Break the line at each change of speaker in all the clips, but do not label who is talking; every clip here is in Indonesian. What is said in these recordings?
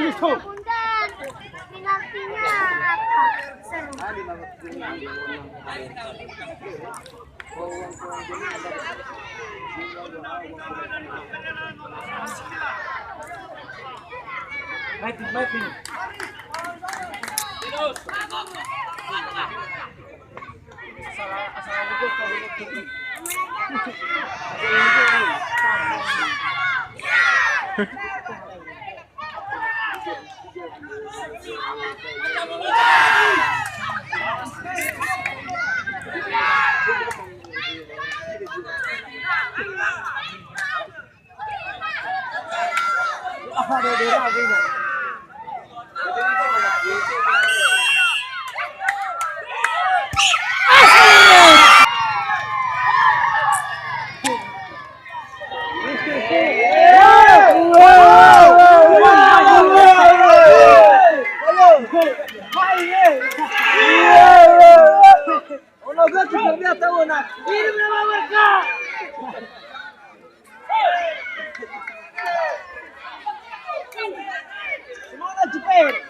Bunda, penaltinya apa? Seru.
Baik.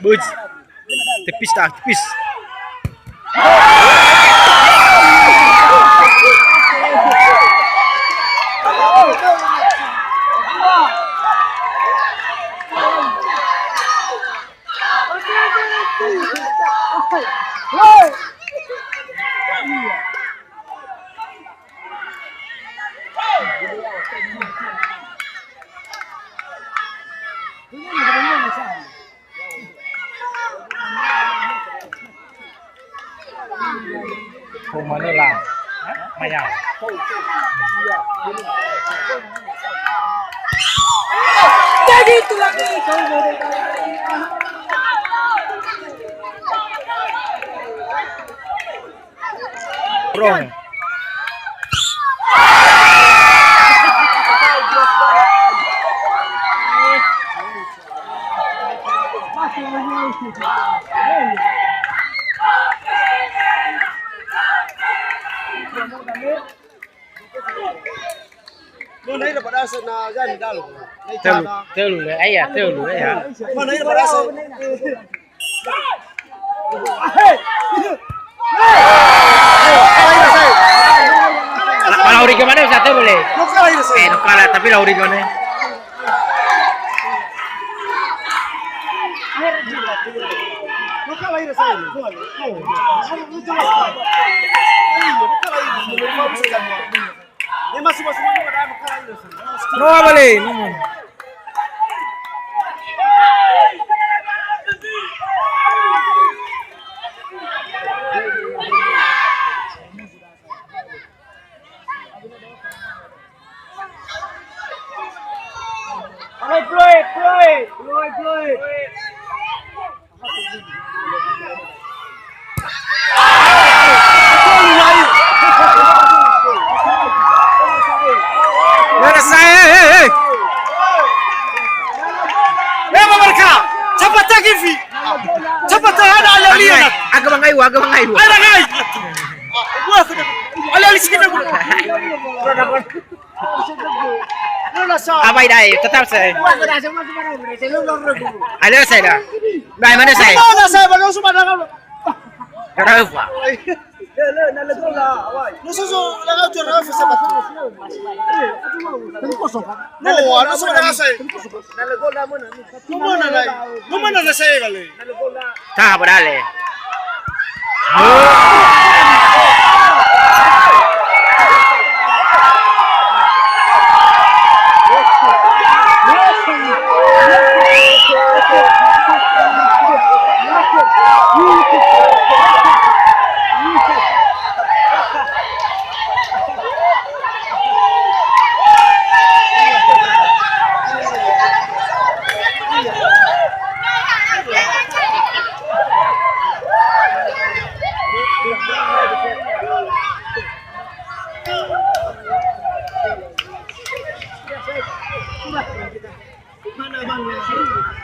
Buj. Tipis. Manila. Mayang.
Jadi itu lagi.
Wrong.
Mana ini pada asal na jadi dalu.
Telu ya.
Mana ini pada asal.
Kalau Lauri gimana bisa teh boleh?
No kalah ini saya.
No kalah tapi Lauri gimana?
No kalah ini saya. Ini masih ada kalah ini.
No boleh. No.
Floyd.
Mana saya?
Mereka cepat lagi Vi. Cepat ada lihat.
Agak mengayu.
Ada guys. Buah sudah. Ali sini dulu.
Apa ini? Tetap saya. Ada saya dah. Baik mana saya?
Mana saya baru semua dah kamu.
Kenapa?
Nususu lagau tu rafa sabat. No, ano sa mga say? Lumana na say gali.
Tahan apa dale?
Mana bang?